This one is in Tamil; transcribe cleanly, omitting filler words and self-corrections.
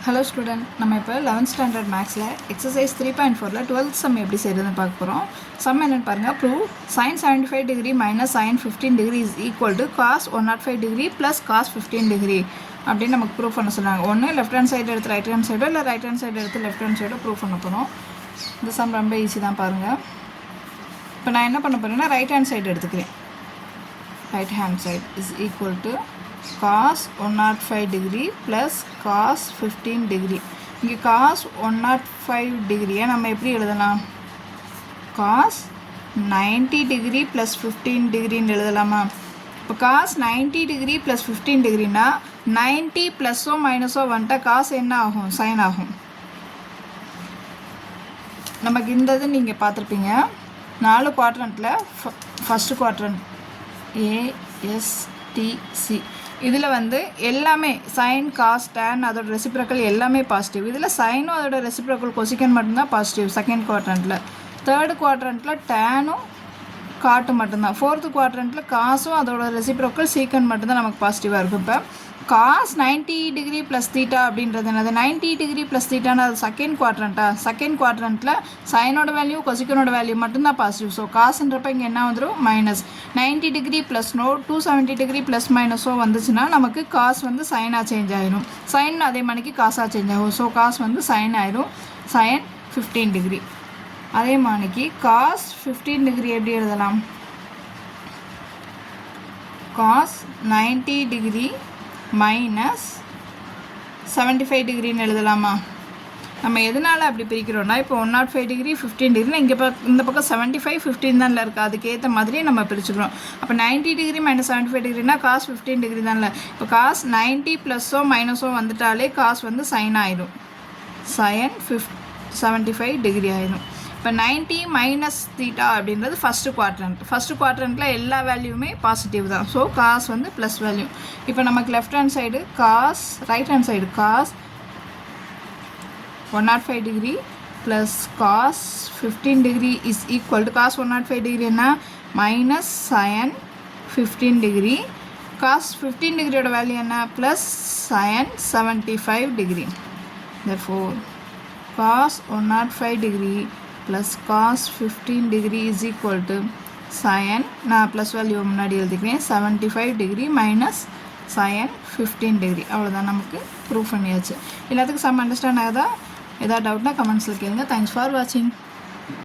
ஹலோ ஸ்டூடெண்ட், நம்ம இப்போ 11th ஸ்டாண்டர்ட் மேக்ஸில் எக்ஸசைஸ் 3.4ல் 12th சம் எப்படி செய்கிறதுன்னு பார்க்க போகிறோம். சம் என்னென்னு பாருங்கள். Prove sin 75 degree minus sin 15 degree is equal to cos 105 degree plus cos 15 degree அப்படின்னு நமக்கு ப்ரூவ் பண்ண சொன்னாங்க. ஒன்று லெஃப்ட் ஹேண்ட் சைடு எடுத்து ரைட் ஹேண்ட் சைடோ இல்லை ரைட் ஹேண்ட் சைடு எடுத்து லெஃப்ட் ஹேண்ட் சைடோ ப்ரூவ் பண்ண போகிறோம். இந்த சம் ரொம்ப ஈஸி தான் பாருங்கள். இப்போ நான் என்ன பண்ண போகிறேன்னா ரைட் ஹேண்ட் சைடு எடுத்துக்கிறேன். Right hand side is equal to cos 105 degree plus cos 15 degree. இங்கே cos 105 டிகிரியை நம்ம எப்படி எழுதலாம்? cos 90 degree plus 15 டிகிரின்னு எழுதலாமா? இப்போ cos 90 degree plus 15 டிகிரினா 90 ப்ளஸ்ஸோ மைனஸோ வந்துட்டா cos என்ன ஆகும்? சைன் ஆகும். நமக்கு இந்த இது நீங்கள் பார்த்துருப்பீங்க. 4 குவாட்ரண்ட்டில் ஃபஸ்ட்டு குவாட்ரண்ட் ASTC இதில் வந்து எல்லாமே சைன் காஸ் டேன் அதோட ரெசிப்ரோக்கல் எல்லாமே பாசிட்டிவ். இதில் சைனும் அதோட ரெசிப்ரோக்கல் கொசிக்கன் மட்டும்தான் பாசிட்டிவ் செகண்ட் குவாட்ரண்ட்டில். தேர்டு குவாட்ரண்ட்டில் டேனும் காட்டும் மட்டும்தான். ஃபோர்த்து குவாட்ரண்ட்டில் காசும் அதோட ரெசிப்ரோக்கல் சீக்கன் மட்டும்தான் நமக்கு பாசிட்டிவாக இருக்கும். இப்போ காஸ் 90 டிகிரி ப்ளஸ் தீட்டா அப்படின்றது என்னது? 90 டிகிரி ப்ளஸ் தீட்டானா அது செகண்ட் குவாட்ரண்ட்டா? செகண்ட் குவாட்ரண்ட்டில் சைனோட வேல்யூ கொசிக்கனோட வேல்யூ மட்டும்தான் பாசிட்டிவ். ஸோ காசுன்றப்ப இங்கே என்ன வந்துடும்? மைனஸ். 90 டிகிரி ப்ளஸ்னோ 270 டிகிரி ப்ளஸ் மைனஸோ வந்துச்சுன்னா நமக்கு காஸ் வந்து சைனாக சேஞ்ச் ஆகிடும். சைன் அதே மாதிரிக்கு காசாக சேஞ்ச் ஆகும். ஸோ காஸ் வந்து சைன் ஆகிடும். Sine 15 degree. அதே மாதிரிக்கு காஸ் 15 டிகிரி எப்படி எழுதலாம்? காஸ் 90 டிகிரி மைனஸ் 75 டிகிரின்னு எழுதலாமா? நம்ம எதனால் அப்படி பிரிக்கிறோன்னா இப்போ 105 டிகிரி 15 டிகிரி இங்கே இந்த பக்கம் 75 15 தான்ல இருக்குது. அதுக்கேற்ற மாதிரி நம்ம பிரிச்சுக்கிறோம். அப்போ 90 டிகிரி மைனஸ் 75 டிகிரினா காஸ் 15 டிகிரி தான்ல. இப்போ காஸ் 90 ப்ளஸ்ஸோ மைனஸோ வந்துட்டாலே காஸ் வந்து சைன் ஆகிடும். சைன் 75 டிகிரி ஆகிடும். இப்போ 90 மைனஸ் தீட்டா அப்படின்றது ஃபஸ்ட்டு குவாட்ரண்ட். ஃபஸ்ட்டு குவாட்ரண்ட்டில் எல்லா வேல்யூமே பாசிட்டிவ் தான். ஸோ காஸ் வந்து ப்ளஸ் வேல்யூ. இப்போ நமக்கு left hand side cos, right hand side cos 105 degree plus cos 15 degree is equal to cos 105 degree என்ன? Minus sine 15 degree. காஸ் 15 டிகிரியோட வேல்யூ என்ன? Plus sine 75 degree. therefore cos 105 டிகிரி plus cos 15 degree is equal to sin, நான் ப்ளஸ் வேல்யூ முன்னாடி எழுதிக்கிறேன், 75 டிகிரி மைனஸ் sin 15 டிகிரி. அவ்வளோதான், நமக்கு ப்ரூவ் பண்ணியாச்சு. எல்லாத்துக்கும் சம் அண்டர்ஸ்டாண்ட் ஆகுதா? ஏதாவது டவுட்னா கமெண்ட்ஸில் கேளுங்க. தேங்க்ஸ் ஃபார் வாட்சிங்.